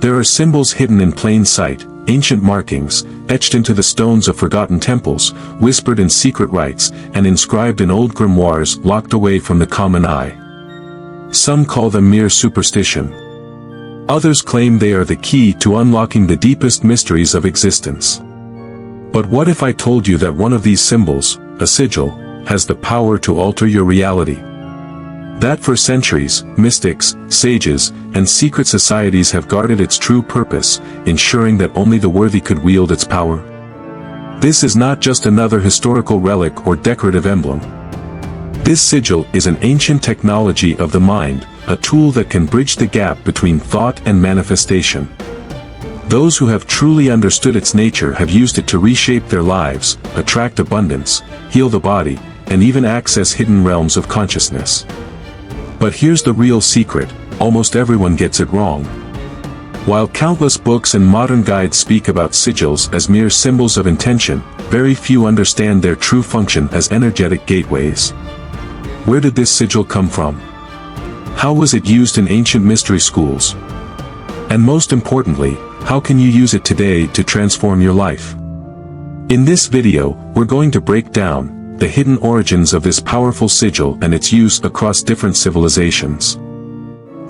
There are symbols hidden in plain sight, ancient markings, etched into the stones of forgotten temples, whispered in secret rites, and inscribed in old grimoires locked away from the common eye. Some call them mere superstition. Others claim they are the key to unlocking the deepest mysteries of existence. But what if I told you that one of these symbols, a sigil, has the power to alter your reality? That for centuries, mystics, sages, and secret societies have guarded its true purpose, ensuring that only the worthy could wield its power. This is not just another historical relic or decorative emblem. This sigil is an ancient technology of the mind, a tool that can bridge the gap between thought and manifestation. Those who have truly understood its nature have used it to reshape their lives, attract abundance, heal the body, and even access hidden realms of consciousness. But here's the real secret: almost everyone gets it wrong. While countless books and modern guides speak about sigils as mere symbols of intention, very few understand their true function as energetic gateways. Where did this sigil come from? How was it used in ancient mystery schools? And most importantly, how can you use it today to transform your life? In this video, we're going to break down the hidden origins of this powerful sigil and its use across different civilizations.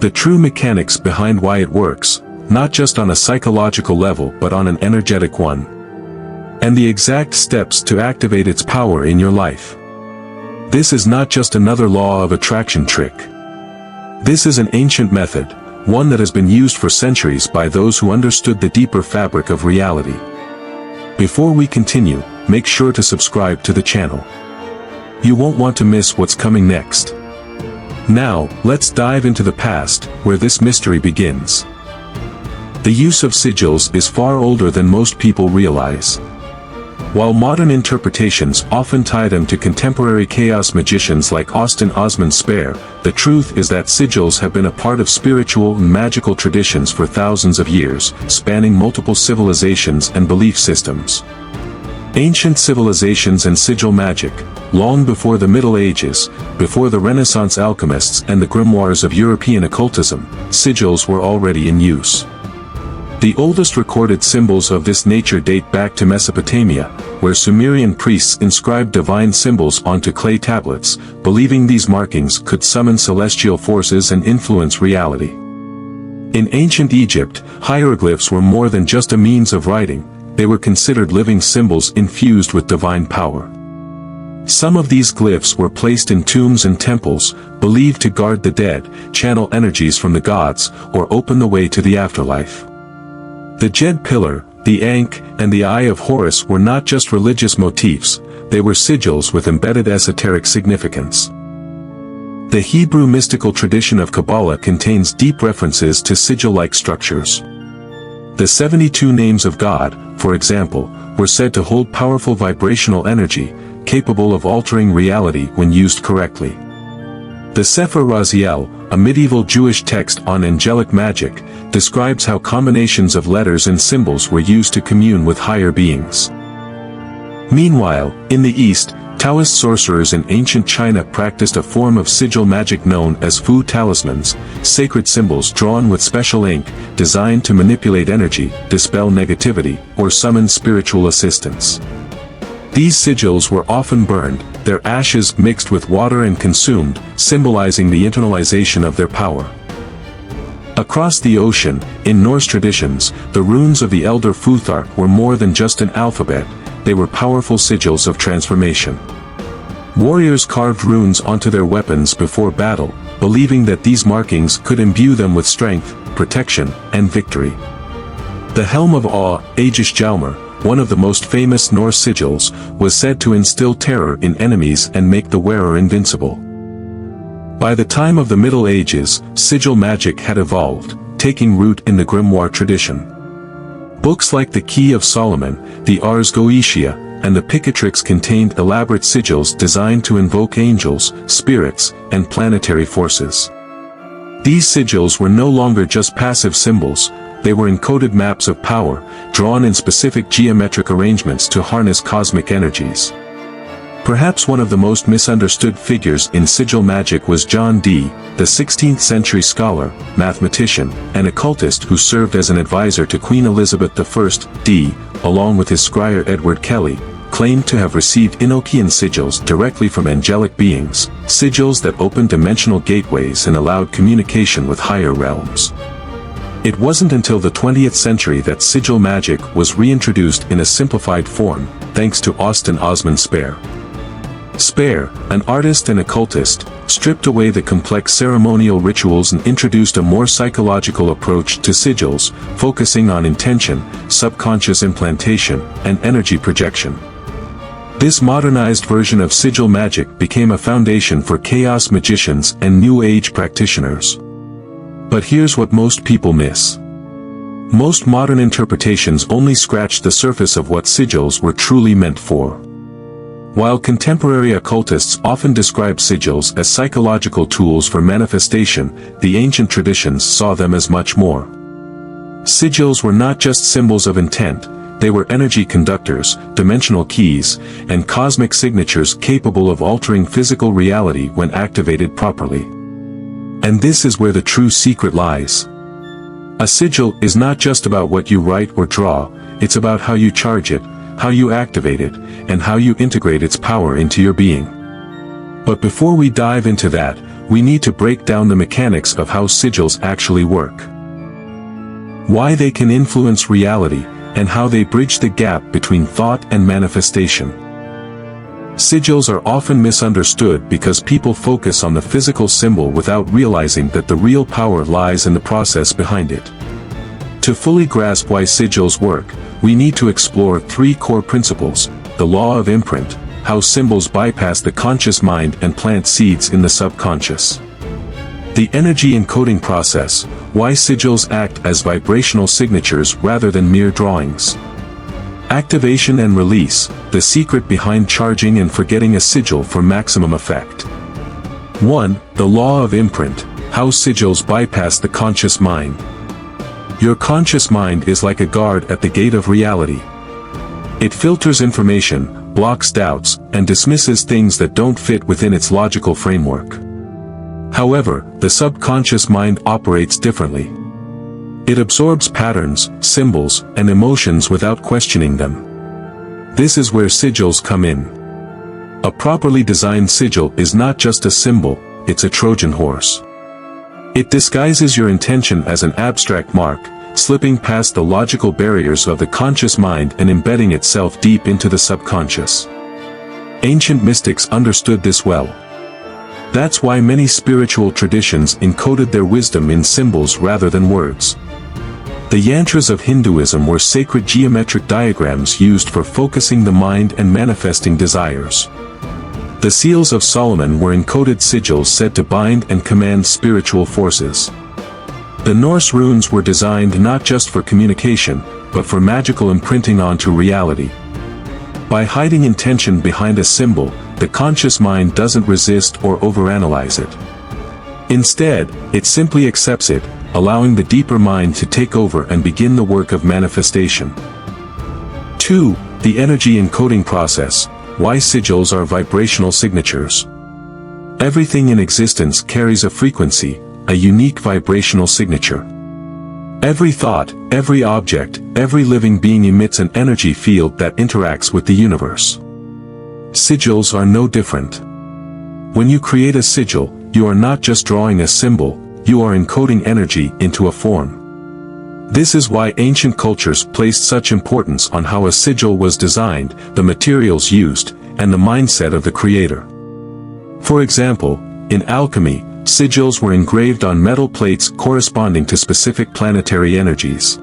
The true mechanics behind why it works, not just on a psychological level but on an energetic one. And the exact steps to activate its power in your life. This is not just another law of attraction trick. This is an ancient method, one that has been used for centuries by those who understood the deeper fabric of reality. Before we continue, make sure to subscribe to the channel. You won't want to miss what's coming next. Now, let's dive into the past, where this mystery begins. The use of sigils is far older than most people realize. While modern interpretations often tie them to contemporary chaos magicians like Austin Osman Spare, the truth is that sigils have been a part of spiritual and magical traditions for thousands of years, spanning multiple civilizations and belief systems. Ancient civilizations and sigil magic, long before the Middle Ages, before the Renaissance alchemists and the grimoires of European occultism, sigils were already in use. The oldest recorded symbols of this nature date back to Mesopotamia, where Sumerian priests inscribed divine symbols onto clay tablets, believing these markings could summon celestial forces and influence reality. In ancient Egypt, hieroglyphs were more than just a means of writing, they were considered living symbols infused with divine power. Some of these glyphs were placed in tombs and temples, believed to guard the dead, channel energies from the gods, or open the way to the afterlife. The Jed pillar, the Ankh, and the Eye of Horus were not just religious motifs, they were sigils with embedded esoteric significance. The Hebrew mystical tradition of Kabbalah contains deep references to sigil-like structures. The 72 names of God, for example, were said to hold powerful vibrational energy, capable of altering reality when used correctly. The Sefer Raziel, a medieval Jewish text on angelic magic, describes how combinations of letters and symbols were used to commune with higher beings. Meanwhile, in the East, Taoist sorcerers in ancient China practiced a form of sigil magic known as Fu talismans, sacred symbols drawn with special ink, designed to manipulate energy, dispel negativity, or summon spiritual assistance. These sigils were often burned, their ashes mixed with water and consumed, symbolizing the internalization of their power. Across the ocean, in Norse traditions, the runes of the elder Futhark were more than just an alphabet, they were powerful sigils of transformation. Warriors carved runes onto their weapons before battle, believing that these markings could imbue them with strength, protection, and victory. The Helm of Awe, Aegis-Hjalmar, one of the most famous Norse sigils, was said to instill terror in enemies and make the wearer invincible. By the time of the Middle Ages, sigil magic had evolved, taking root in the grimoire tradition. Books like the Key of Solomon, the Ars Goetia, and the Picatrix contained elaborate sigils designed to invoke angels, spirits, and planetary forces. These sigils were no longer just passive symbols, they were encoded maps of power, drawn in specific geometric arrangements to harness cosmic energies. Perhaps one of the most misunderstood figures in sigil magic was John Dee, the 16th century scholar, mathematician, and occultist who served as an advisor to Queen Elizabeth I. Dee, along with his squire Edward Kelly, claimed to have received Enochian sigils directly from angelic beings, sigils that opened dimensional gateways and allowed communication with higher realms. It wasn't until the 20th century that sigil magic was reintroduced in a simplified form, thanks to Austin Osman Spare. Spare, an artist and occultist, stripped away the complex ceremonial rituals and introduced a more psychological approach to sigils, focusing on intention, subconscious implantation, and energy projection. This modernized version of sigil magic became a foundation for chaos magicians and New Age practitioners. But here's what most people miss. Most modern interpretations only scratch the surface of what sigils were truly meant for. While contemporary occultists often describe sigils as psychological tools for manifestation, the ancient traditions saw them as much more. Sigils were not just symbols of intent, they were energy conductors, dimensional keys, and cosmic signatures capable of altering physical reality when activated properly. And this is where the true secret lies. A sigil is not just about what you write or draw, it's about how you charge it, how you activate it, and how you integrate its power into your being. But before we dive into that, we need to break down the mechanics of how sigils actually work. Why they can influence reality, and how they bridge the gap between thought and manifestation. Sigils are often misunderstood because people focus on the physical symbol without realizing that the real power lies in the process behind it. To fully grasp why sigils work, we need to explore three core principles: the law of imprint, how symbols bypass the conscious mind and plant seeds in the subconscious; the energy encoding process, why sigils act as vibrational signatures rather than mere drawings; activation and release, the secret behind charging and forgetting a sigil for maximum effect. 1. The law of imprint, how sigils bypass the conscious mind. Your conscious mind is like a guard at the gate of reality. It filters information, blocks doubts, and dismisses things that don't fit within its logical framework. However, the subconscious mind operates differently. It absorbs patterns, symbols, and emotions without questioning them. This is where sigils come in. A properly designed sigil is not just a symbol, it's a Trojan horse. It disguises your intention as an abstract mark, slipping past the logical barriers of the conscious mind and embedding itself deep into the subconscious. Ancient mystics understood this well. That's why many spiritual traditions encoded their wisdom in symbols rather than words. The yantras of Hinduism were sacred geometric diagrams used for focusing the mind and manifesting desires. The seals of Solomon were encoded sigils said to bind and command spiritual forces. The Norse runes were designed not just for communication, but for magical imprinting onto reality. By hiding intention behind a symbol, the conscious mind doesn't resist or overanalyze it. Instead, it simply accepts it, allowing the deeper mind to take over and begin the work of manifestation. 2. The energy encoding process, why sigils are vibrational signatures. Everything in existence carries a frequency, a unique vibrational signature. Every thought, every object, every living being emits an energy field that interacts with the universe. Sigils are no different. When you create a sigil, you are not just drawing a symbol, you are encoding energy into a form. This is why ancient cultures placed such importance on how a sigil was designed, the materials used, and the mindset of the creator. For example, in alchemy, sigils were engraved on metal plates corresponding to specific planetary energies.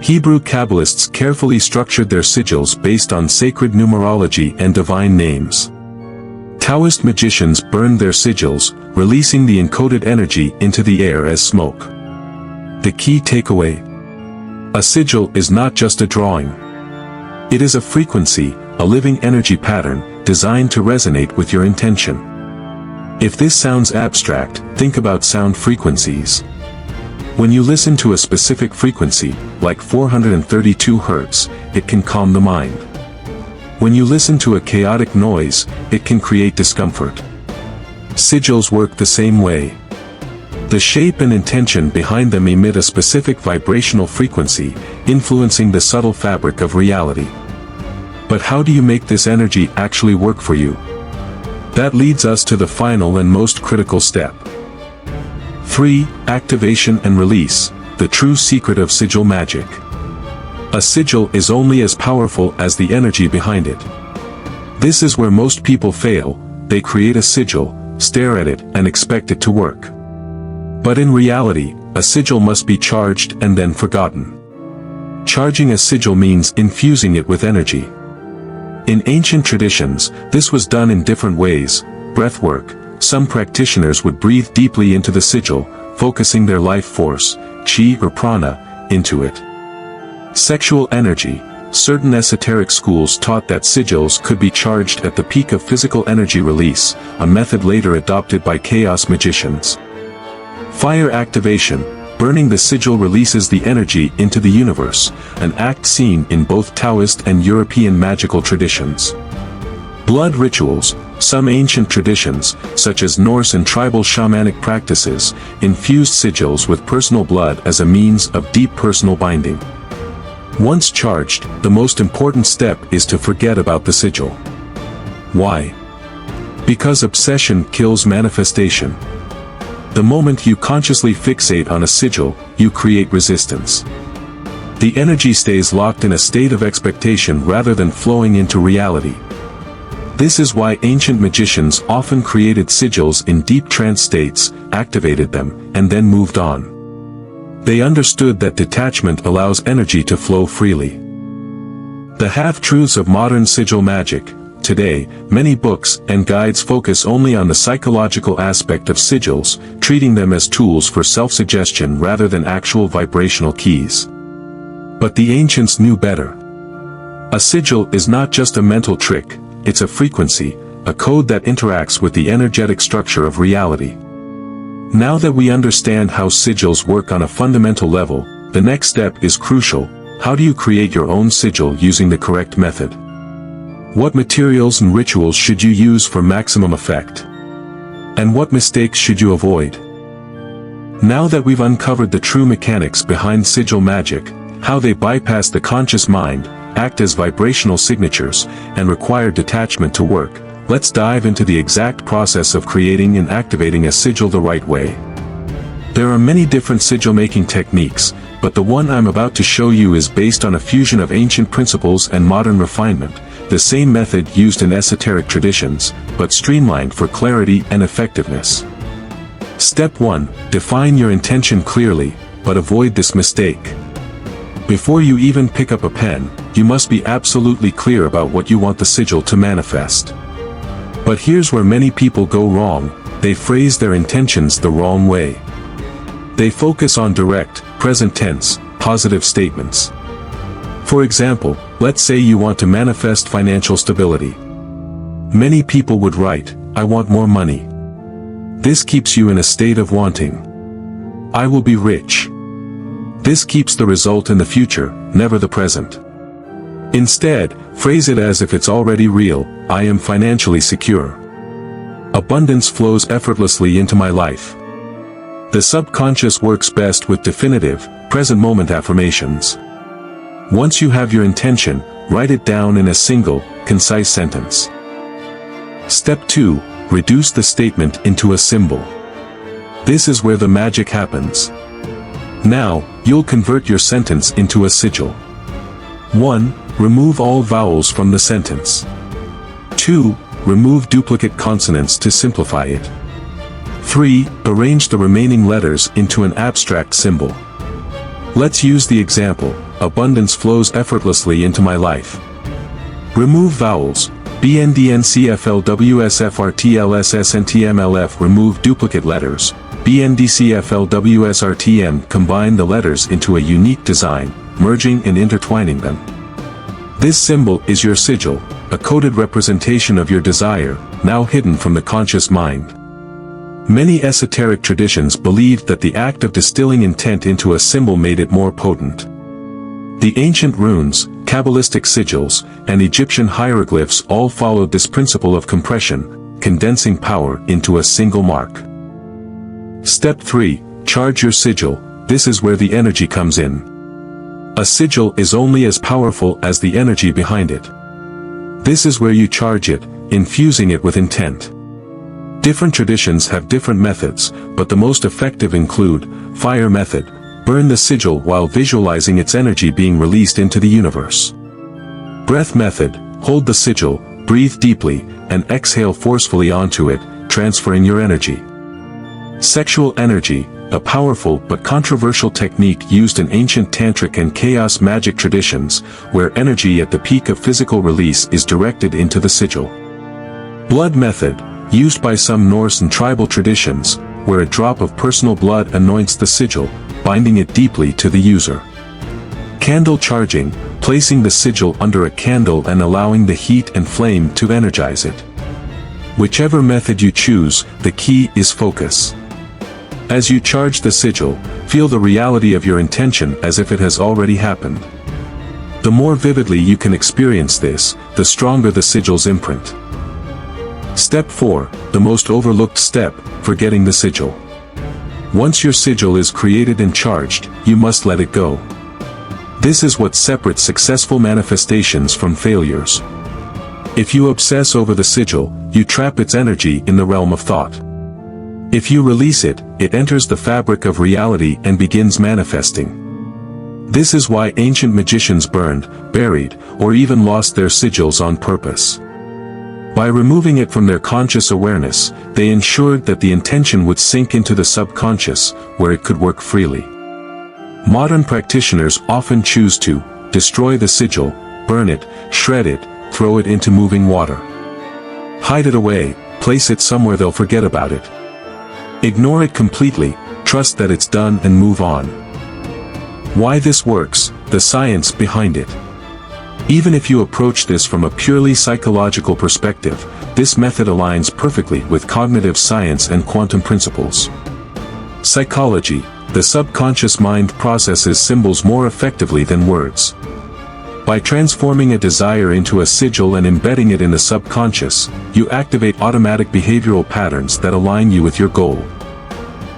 Hebrew Kabbalists carefully structured their sigils based on sacred numerology and divine names. Taoist magicians burned their sigils, releasing the encoded energy into the air as smoke. The key takeaway: a sigil is not just a drawing. It is a frequency, a living energy pattern, designed to resonate with your intention. If this sounds abstract, think about sound frequencies. When you listen to a specific frequency, like 432 Hz, it can calm the mind. When you listen to a chaotic noise, it can create discomfort. Sigils work the same way. The shape and intention behind them emit a specific vibrational frequency, influencing the subtle fabric of reality. But how do you make this energy actually work for you? That leads us to the final and most critical step. 3. Activation and release, the true secret of sigil magic. A sigil is only as powerful as the energy behind it. This is where most people fail. They create a sigil, stare at it, and expect it to work. But in reality, a sigil must be charged and then forgotten. Charging a sigil means infusing it with energy. In ancient traditions, this was done in different ways. Breathwork, some practitioners would breathe deeply into the sigil, focusing their life force, chi or prana, into it. Sexual energy, certain esoteric schools taught that sigils could be charged at the peak of physical energy release, a method later adopted by chaos magicians. Fire activation, burning the sigil releases the energy into the universe, an act seen in both Taoist and European magical traditions. Blood rituals, some ancient traditions, such as Norse and tribal shamanic practices, infused sigils with personal blood as a means of deep personal binding. Once charged, the most important step is to forget about the sigil. Why? Because obsession kills manifestation. The moment you consciously fixate on a sigil, you create resistance. The energy stays locked in a state of expectation rather than flowing into reality. This is why ancient magicians often created sigils in deep trance states, activated them, and then moved on. They understood that detachment allows energy to flow freely. The half-truths of modern sigil magic. Today, many books and guides focus only on the psychological aspect of sigils, treating them as tools for self-suggestion rather than actual vibrational keys. But the ancients knew better. A sigil is not just a mental trick, it's a frequency, a code that interacts with the energetic structure of reality. Now that we understand how sigils work on a fundamental level, the next step is crucial. How do you create your own sigil using the correct method? What materials and rituals should you use for maximum effect? And what mistakes should you avoid? Now that we've uncovered the true mechanics behind sigil magic, how they bypass the conscious mind, act as vibrational signatures, and require detachment to work, let's dive into the exact process of creating and activating a sigil the right way. There are many different sigil-making techniques, but the one I'm about to show you is based on a fusion of ancient principles and modern refinement, the same method used in esoteric traditions, but streamlined for clarity and effectiveness. Step 1. Define your intention clearly, but avoid this mistake. Before you even pick up a pen, you must be absolutely clear about what you want the sigil to manifest. But here's where many people go wrong. They phrase their intentions the wrong way. They focus on direct, present tense, positive statements. For example, let's say you want to manifest financial stability. Many people would write, "I want more money." This keeps you in a state of wanting. "I will be rich." This keeps the result in the future, never the present. Instead, phrase it as if it's already real. "I am financially secure. Abundance flows effortlessly into my life." The subconscious works best with definitive, present-moment affirmations. Once you have your intention, write it down in a single, concise sentence. Step 2. Reduce the statement into a symbol. This is where the magic happens. Now, you'll convert your sentence into a sigil. 1. Remove all vowels from the sentence. 2. Remove duplicate consonants to simplify it. 3. Arrange the remaining letters into an abstract symbol. Let's use the example, "Abundance flows effortlessly into my life." Remove vowels, BNDNCFLWSFRTLSSNTMLF. Remove duplicate letters, BNDCFLWSRTM. Combine the letters into a unique design, merging and intertwining them. This symbol is your sigil, a coded representation of your desire, now hidden from the conscious mind. Many esoteric traditions believed that the act of distilling intent into a symbol made it more potent. The ancient runes, Kabbalistic sigils, and Egyptian hieroglyphs all followed this principle of compression, condensing power into a single mark. Step 3. Charge your sigil. This is where the energy comes in. A sigil is only as powerful as the energy behind it. This is where you charge it, infusing it with intent. Different traditions have different methods, but the most effective include: fire method, burn the sigil while visualizing its energy being released into the universe. Breath method, hold the sigil, breathe deeply, and exhale forcefully onto it, transferring your energy. Sexual energy, a powerful but controversial technique used in ancient tantric and chaos magic traditions, where energy at the peak of physical release is directed into the sigil. Blood method, used by some Norse and tribal traditions, where a drop of personal blood anoints the sigil, binding it deeply to the user. Candle charging, placing the sigil under a candle and allowing the heat and flame to energize it. Whichever method you choose, the key is focus. As you charge the sigil, feel the reality of your intention as if it has already happened. The more vividly you can experience this, the stronger the sigil's imprint. Step 4, the most overlooked step, forgetting the sigil. Once your sigil is created and charged, you must let it go. This is what separates successful manifestations from failures. If you obsess over the sigil, you trap its energy in the realm of thought. If you release it, it enters the fabric of reality and begins manifesting. This is why ancient magicians burned, buried, or even lost their sigils on purpose. By removing it from their conscious awareness, they ensured that the intention would sink into the subconscious, where it could work freely. Modern practitioners often choose to destroy the sigil, burn it, shred it, throw it into moving water. Hide it away, place it somewhere they'll forget about it. Ignore it completely, trust that it's done and move on. Why this works, the science behind it. Even if you approach this from a purely psychological perspective, this method aligns perfectly with cognitive science and quantum principles. Psychology, the subconscious mind processes symbols more effectively than words. By transforming a desire into a sigil and embedding it in the subconscious, you activate automatic behavioral patterns that align you with your goal.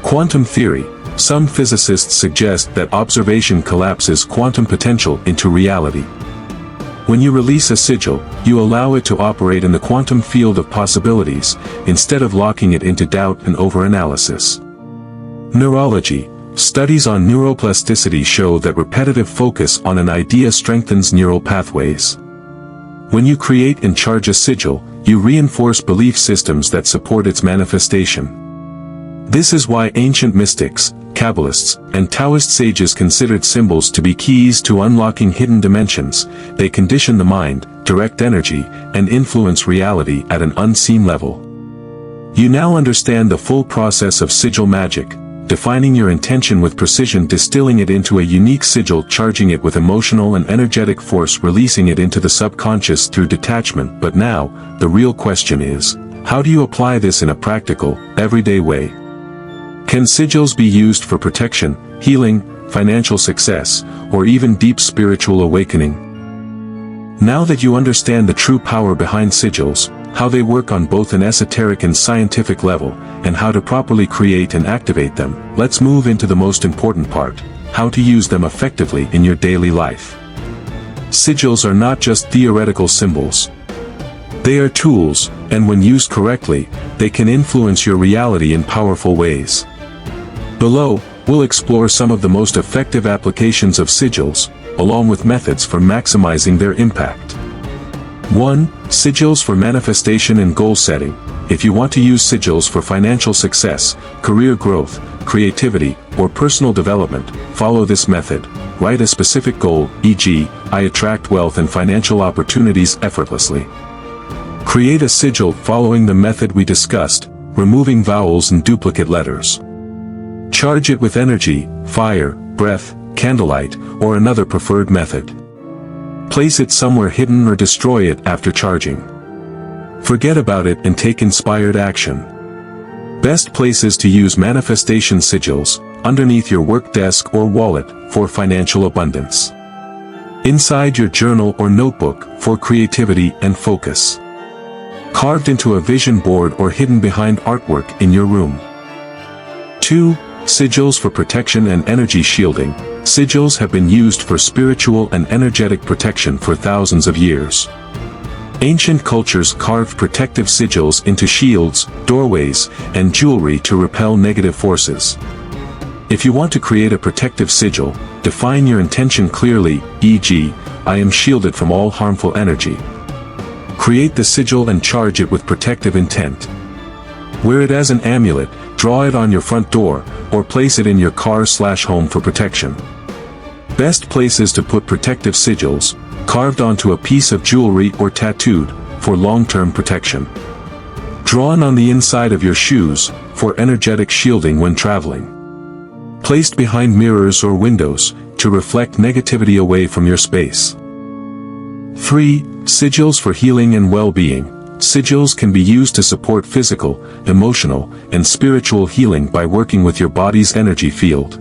Quantum theory, some physicists suggest that observation collapses quantum potential into reality. When you release a sigil, you allow it to operate in the quantum field of possibilities, instead of locking it into doubt and overanalysis. Neurology, studies on neuroplasticity show that repetitive focus on an idea strengthens neural pathways. When you create and charge a sigil, you reinforce belief systems that support its manifestation. This is why ancient mystics, Kabbalists, and Taoist sages considered symbols to be keys to unlocking hidden dimensions. They condition the mind, direct energy, and influence reality at an unseen level. You now understand the full process of sigil magic, defining your intention with precision, distilling it into a unique sigil, charging it with emotional and energetic force, releasing it into the subconscious through detachment. But now, the real question is, how do you apply this in a practical, everyday way? Can sigils be used for protection, healing, financial success, or even deep spiritual awakening? Now that you understand the true power behind sigils, how they work on both an esoteric and scientific level, and how to properly create and activate them, let's move into the most important part: how to use them effectively in your daily life. Sigils are not just theoretical symbols. They are tools, and when used correctly, they can influence your reality in powerful ways. Below, we'll explore some of the most effective applications of sigils, along with methods for maximizing their impact. 1. Sigils for manifestation and goal setting. If you want to use sigils for financial success, career growth, creativity, or personal development, follow this method. Write a specific goal, e.g., I attract wealth and financial opportunities effortlessly. Create a sigil following the method we discussed, removing vowels and duplicate letters. Charge it with energy, fire, breath, candlelight, or another preferred method. Place it somewhere hidden or destroy it after charging. Forget about it and take inspired action. Best places to use manifestation sigils: underneath your work desk or wallet, for financial abundance. Inside your journal or notebook for creativity and focus. Carved into a vision board or hidden behind artwork in your room. 2. Sigils for protection and energy shielding. Sigils have been used for spiritual and energetic protection for thousands of years. Ancient cultures carved protective sigils into shields, doorways, and jewelry to repel negative forces. If you want to create a protective sigil, define your intention clearly, e.g., I am shielded from all harmful energy. Create the sigil and charge it with protective intent. Wear it as an amulet, draw it on your front door, or place it in your car/home for protection. Best places to put protective sigils: carved onto a piece of jewelry or tattooed, for long-term protection. Drawn on the inside of your shoes, for energetic shielding when traveling. Placed behind mirrors or windows, to reflect negativity away from your space. 3. Sigils for healing and well-being. Sigils can be used to support physical, emotional, and spiritual healing by working with your body's energy field.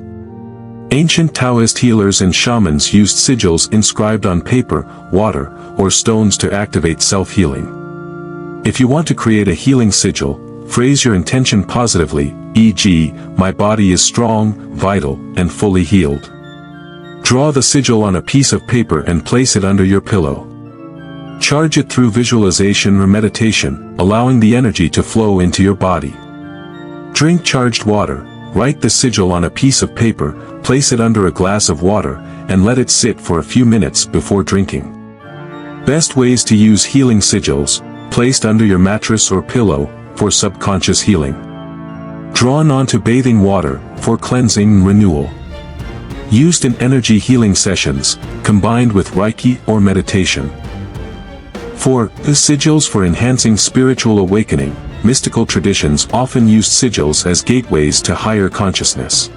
Ancient Taoist healers and shamans used sigils inscribed on paper, water, or stones to activate self-healing. If you want to create a healing sigil, phrase your intention positively, e.g., my body is strong, vital, and fully healed. Draw the sigil on a piece of paper and place it under your pillow. Charge it through visualization or meditation, allowing the energy to flow into your body. Drink charged water. Write the sigil on a piece of paper, place it under a glass of water, and let it sit for a few minutes before drinking. Best ways to use healing sigils: placed under your mattress or pillow, for subconscious healing. Drawn onto bathing water, for cleansing and renewal. Used in energy healing sessions, combined with Reiki or meditation. 4. The sigils for enhancing spiritual awakening. Mystical traditions often used sigils as gateways to higher consciousness.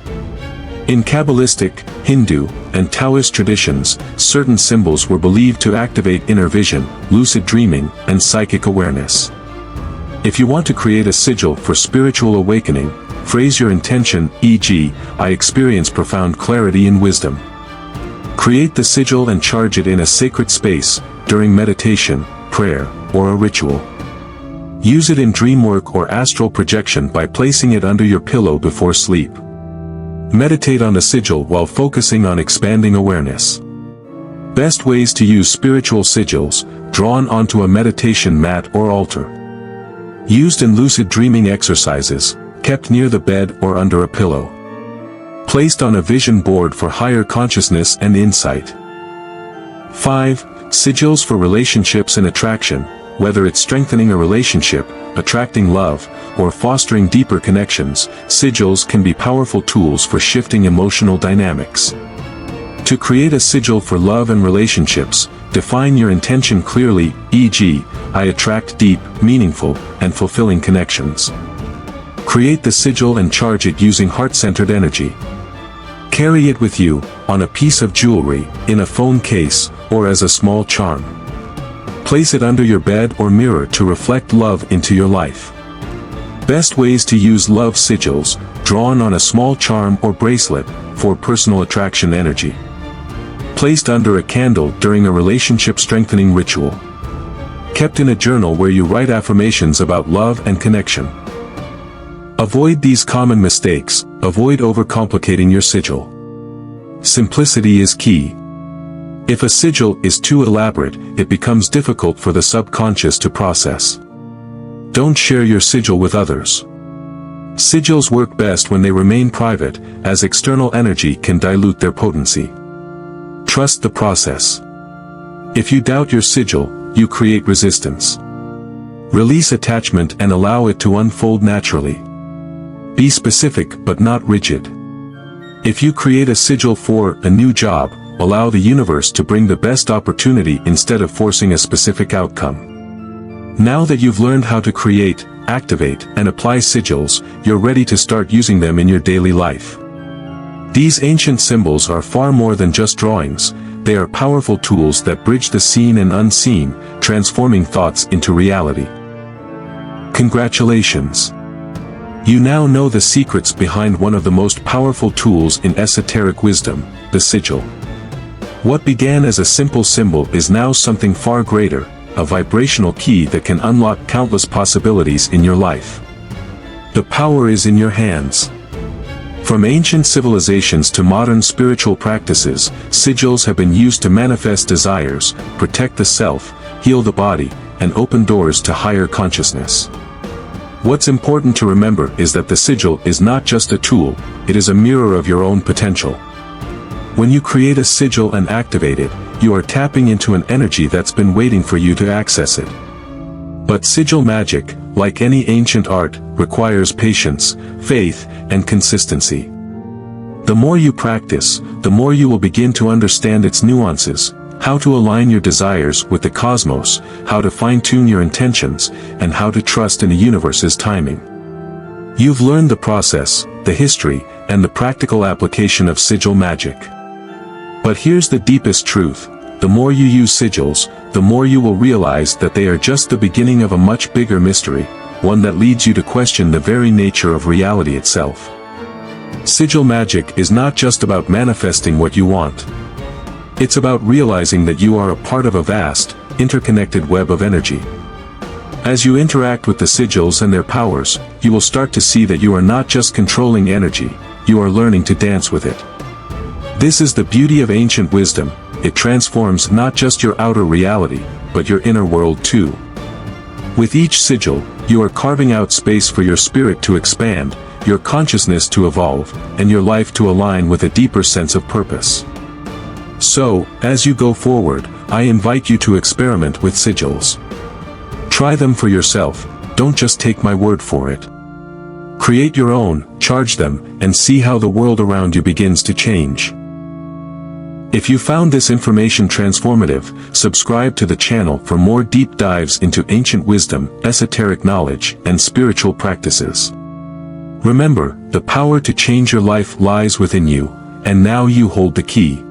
In Kabbalistic, Hindu, and Taoist traditions, certain symbols were believed to activate inner vision, lucid dreaming, and psychic awareness. If you want to create a sigil for spiritual awakening, phrase your intention, e.g., I experience profound clarity and wisdom. Create the sigil and charge it in a sacred space, during meditation, prayer, or a ritual. Use it in dream work or astral projection by placing it under your pillow before sleep. Meditate on the sigil while focusing on expanding awareness. Best ways to use spiritual sigils: drawn onto a meditation mat or altar. Used in lucid dreaming exercises, kept near the bed or under a pillow. Placed on a vision board for higher consciousness and insight. 5. Sigils for relationships and attraction. Whether it's strengthening a relationship, attracting love, or fostering deeper connections, sigils can be powerful tools for shifting emotional dynamics. To create a sigil for love and relationships, define your intention clearly, e.g., I attract deep, meaningful, and fulfilling connections. Create the sigil and charge it using heart-centered energy. Carry it with you, on a piece of jewelry, in a phone case, or as a small charm. Place it under your bed or mirror to reflect love into your life. Best ways to use love sigils: drawn on a small charm or bracelet, for personal attraction energy. Placed under a candle during a relationship-strengthening ritual. Kept in a journal where you write affirmations about love and connection. Avoid these common mistakes. Avoid overcomplicating your sigil. Simplicity is key. If a sigil is too elaborate, it becomes difficult for the subconscious to process. Don't share your sigil with others. Sigils work best when they remain private, as external energy can dilute their potency. Trust the process. If you doubt your sigil, you create resistance. Release attachment and allow it to unfold naturally. Be specific but not rigid. If you create a sigil for a new job, allow the universe to bring the best opportunity instead of forcing a specific outcome. Now that you've learned how to create, activate, and apply sigils, you're ready to start using them in your daily life. These ancient symbols are far more than just drawings. They are powerful tools that bridge the seen and unseen, transforming thoughts into reality. Congratulations! You now know the secrets behind one of the most powerful tools in esoteric wisdom, the sigil. What began as a simple symbol is now something far greater, a vibrational key that can unlock countless possibilities in your life. The power is in your hands. From ancient civilizations to modern spiritual practices, sigils have been used to manifest desires, protect the self, heal the body, and open doors to higher consciousness. What's important to remember is that the sigil is not just a tool, it is a mirror of your own potential. When you create a sigil and activate it, you are tapping into an energy that's been waiting for you to access it. But sigil magic, like any ancient art, requires patience, faith, and consistency. The more you practice, the more you will begin to understand its nuances, how to align your desires with the cosmos, how to fine-tune your intentions, and how to trust in the universe's timing. You've learned the process, the history, and the practical application of sigil magic. But here's the deepest truth: the more you use sigils, the more you will realize that they are just the beginning of a much bigger mystery, one that leads you to question the very nature of reality itself. Sigil magic is not just about manifesting what you want. It's about realizing that you are a part of a vast, interconnected web of energy. As you interact with the sigils and their powers, you will start to see that you are not just controlling energy, you are learning to dance with it. This is the beauty of ancient wisdom: it transforms not just your outer reality, but your inner world too. With each sigil, you are carving out space for your spirit to expand, your consciousness to evolve, and your life to align with a deeper sense of purpose. So, as you go forward, I invite you to experiment with sigils. Try them for yourself, don't just take my word for it. Create your own, charge them, and see how the world around you begins to change. If you found this information transformative, subscribe to the channel for more deep dives into ancient wisdom, esoteric knowledge, and spiritual practices. Remember, the power to change your life lies within you, and now you hold the key.